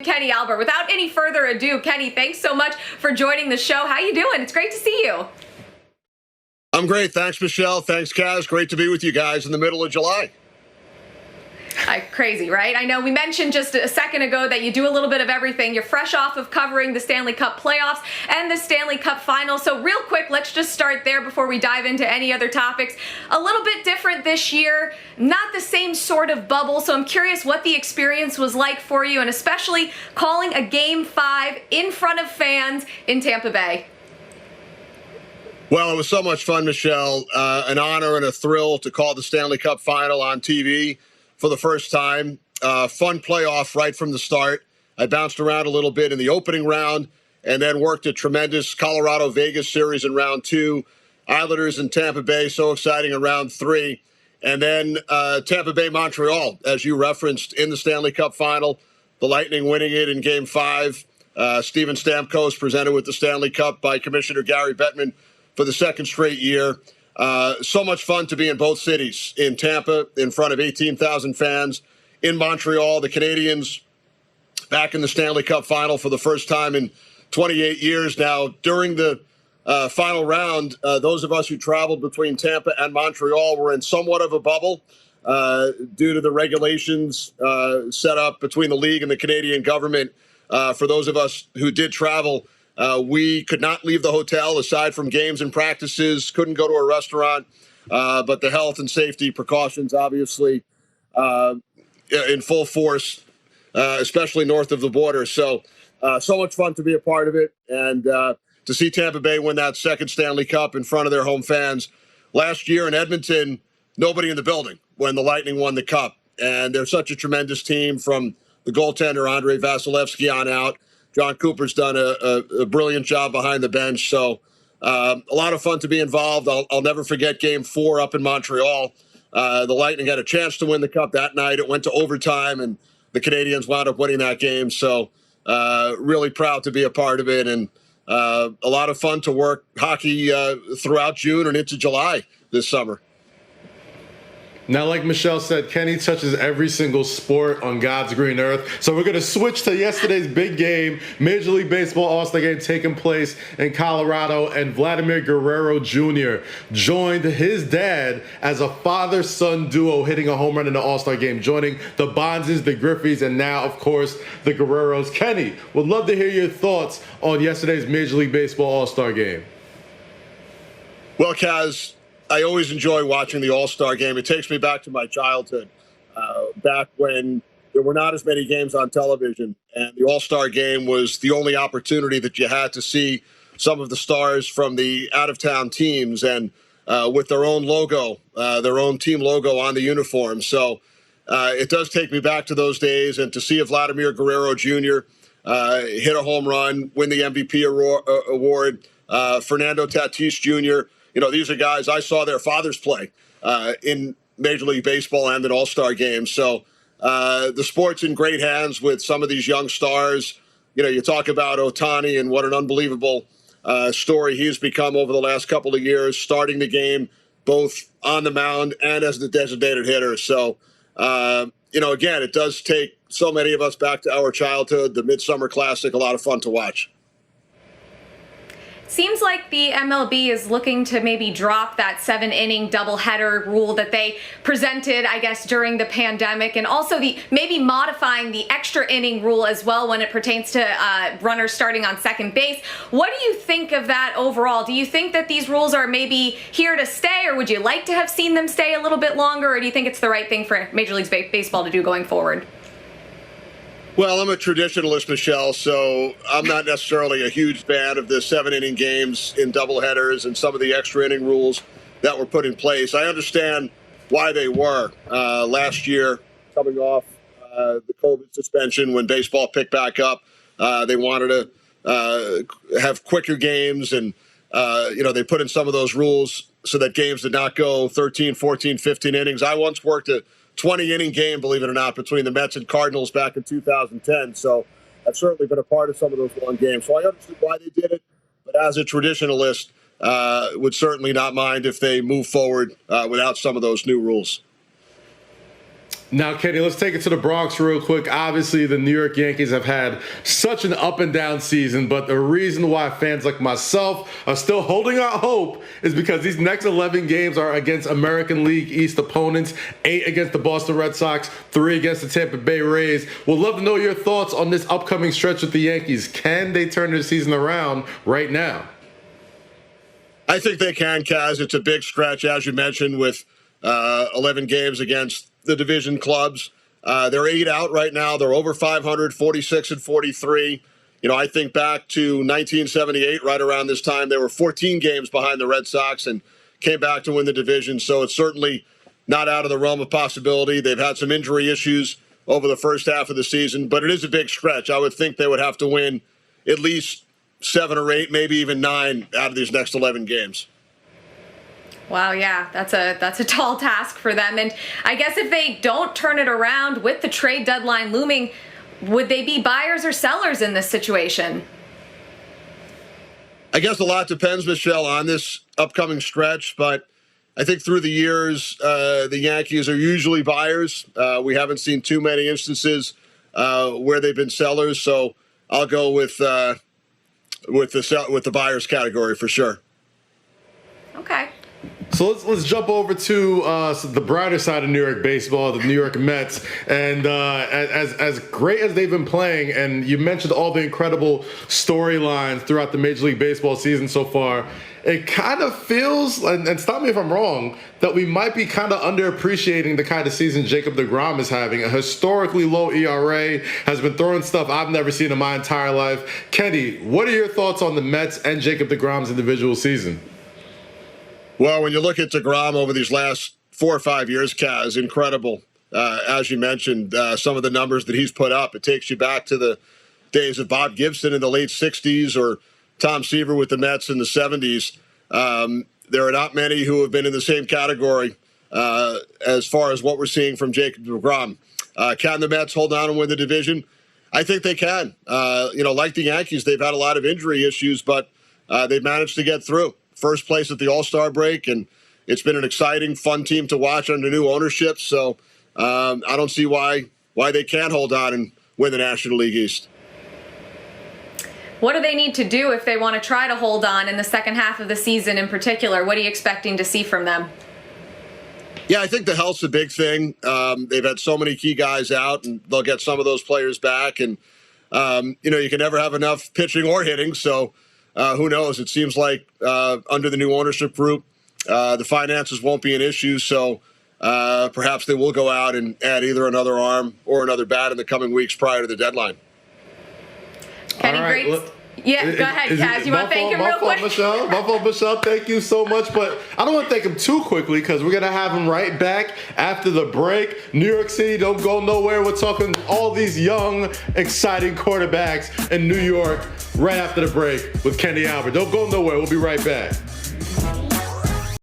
Kenny Albert. Without any further ado, Kenny, thanks so much for joining the show. How you doing? It's great to see you. I'm great. Thanks, Michelle. Thanks, Kaz. Great to be with you guys in the middle of July. Crazy, right? I know we mentioned just a second ago that you do a little bit of everything. You're fresh off of covering the Stanley Cup playoffs and the Stanley Cup Final. So real quick, let's just start there before we dive into any other topics. A little bit different this year, not the same sort of bubble. So I'm curious what the experience was like for you, and especially calling a Game 5 in front of fans in Tampa Bay. Well, it was so much fun, Michelle. An honor and a thrill to call the Stanley Cup Final on TV for the first time. Fun playoff right from the start. I bounced around a little bit in the opening round and then worked a tremendous Colorado-Vegas series in round 2. Islanders and Tampa Bay, so exciting in round 3. And then Tampa Bay-Montreal, as you referenced, in the Stanley Cup Final. The Lightning winning it in Game 5. Steven Stamkos presented with the Stanley Cup by Commissioner Gary Bettman for the second straight year. So much fun to be in both cities, in Tampa, in front of 18,000 fans, in Montreal, the Canadiens back in the Stanley Cup Final for the first time in 28 years now. During the final round, those of us who traveled between Tampa and Montreal were in somewhat of a bubble due to the regulations set up between the league and the Canadian government. For those of us who did travel, we could not leave the hotel aside from games and practices, couldn't go to a restaurant, but the health and safety precautions, obviously, in full force, especially north of the border. So much fun to be a part of it, and to see Tampa Bay win that second Stanley Cup in front of their home fans. Last year in Edmonton, nobody in the building when the Lightning won the Cup, and they're such a tremendous team from the goaltender, Andrei Vasilevsky, on out. John Cooper's done a brilliant job behind the bench. So a lot of fun to be involved. I'll never forget Game 4 up in Montreal. The Lightning had a chance to win the Cup that night. It went to overtime, and the Canadiens wound up winning that game. So really proud to be a part of it, and a lot of fun to work hockey throughout June and into July this summer. Now, like Michelle said, Kenny touches every single sport on God's green earth. So we're going to switch to yesterday's big game, Major League Baseball All-Star Game taking place in Colorado, and Vladimir Guerrero Jr. joined his dad as a father-son duo hitting a home run in the All-Star Game, joining the Bonds, the Griffeys, and now, of course, the Guerreros. Kenny, would love to hear your thoughts on yesterday's Major League Baseball All-Star Game. Well, Kaz, I always enjoy watching the All-Star Game. It takes me back to my childhood, back when there were not as many games on television, and the All-Star Game was the only opportunity that you had to see some of the stars from the out-of-town teams, and with their own logo, their own team logo on the uniform. So it does take me back to those days, and to see a Vladimir Guerrero Jr. Hit a home run, win the MVP award, Fernando Tatis Jr., you know, these are guys I saw their fathers play in Major League Baseball and at All-Star games. So the sport's in great hands with some of these young stars. You know, you talk about Ohtani and what an unbelievable story he's become over the last couple of years, starting the game both on the mound and as the designated hitter. So, you know, again, it does take so many of us back to our childhood, the Midsummer Classic, a lot of fun to watch. Seems like the MLB is looking to maybe drop that 7-inning doubleheader rule that they presented, I guess, during the pandemic, and also maybe modifying the extra inning rule as well when it pertains to runners starting on second base. What do you think of that overall? Do you think that these rules are maybe here to stay, or would you like to have seen them stay a little bit longer, or do you think it's the right thing for Major League Baseball to do going forward? Well, I'm a traditionalist, Michelle, so I'm not necessarily a huge fan of the 7-inning games in doubleheaders and some of the extra inning rules that were put in place. I understand why they were last year, coming off the COVID suspension when baseball picked back up. They wanted to have quicker games, and you know, they put in some of those rules so that games did not go 13, 14, 15 innings. I once worked a 20-inning game, believe it or not, between the Mets and Cardinals back in 2010. So I've certainly been a part of some of those long games. So I understand why they did it, but as a traditionalist, would certainly not mind if they move forward without some of those new rules. Now, Kenny, let's take it to the Bronx real quick. Obviously, the New York Yankees have had such an up and down season, but the reason why fans like myself are still holding out hope is because these next 11 games are against American League East opponents, 8 against the Boston Red Sox, 3 against the Tampa Bay Rays. We'd love to know your thoughts on this upcoming stretch with the Yankees. Can they turn their season around right now? I think they can, Kaz. It's a big stretch, as you mentioned, with 11 games against the division clubs. They're 8 out right now. They're over 500, 46 and 43. You know, I think back to 1978, right around this time, they were 14 games behind the Red Sox and came back to win the division. So it's certainly not out of the realm of possibility. They've had some injury issues over the first half of the season, but it is a big stretch. I would think they would have to win at least 7 or 8, maybe even 9 out of these next 11 games. Wow, yeah, that's a tall task for them. And I guess if they don't turn it around with the trade deadline looming, would they be buyers or sellers in this situation? I guess a lot depends, Michelle, on this upcoming stretch, but I think through the years, the Yankees are usually buyers. We haven't seen too many instances where they've been sellers, so I'll go with the buyers category for sure. Okay. So let's jump over to the brighter side of New York baseball, the New York Mets. And as great as they've been playing, and you mentioned all the incredible storylines throughout the Major League Baseball season so far, it kind of feels, and stop me if I'm wrong, that we might be kind of underappreciating the kind of season Jacob deGrom is having. A historically low ERA, has been throwing stuff I've never seen in my entire life. Kenny, what are your thoughts on the Mets and Jacob deGrom's individual season? Well, when you look at deGrom over these last 4 or 5 years, Kaz, incredible. As you mentioned, some of the numbers that he's put up, it takes you back to the days of Bob Gibson in the late 60s or Tom Seaver with the Mets in the 70s. There are not many who have been in the same category as far as what we're seeing from Jacob deGrom. Can the Mets hold on and win the division? I think they can. Like the Yankees, they've had a lot of injury issues, but they've managed to get through. First place at the All-Star break, and it's been an exciting, fun team to watch under new ownership. So I don't see why they can't hold on and win the National League East. What do they need to do if they want to try to hold on in the second half of the season in particular? What are you expecting to see from them? Yeah, I think the health's a big thing. They've had so many key guys out, and they'll get some of those players back. And, you can never have enough pitching or hitting, so who knows? It seems like under the new ownership group, the finances won't be an issue. So perhaps they will go out and add either another arm or another bat in the coming weeks prior to the deadline. Kenny, right, great. Yeah, go ahead, Kaz. You want to thank him real quick? My fault, Michelle. Thank you so much. But I don't want to thank him too quickly because we're going to have him right back after the break. New York City, don't go nowhere. We're talking all these young, exciting quarterbacks in New York right after the break with Kenny Albert. Don't go nowhere. We'll be right back.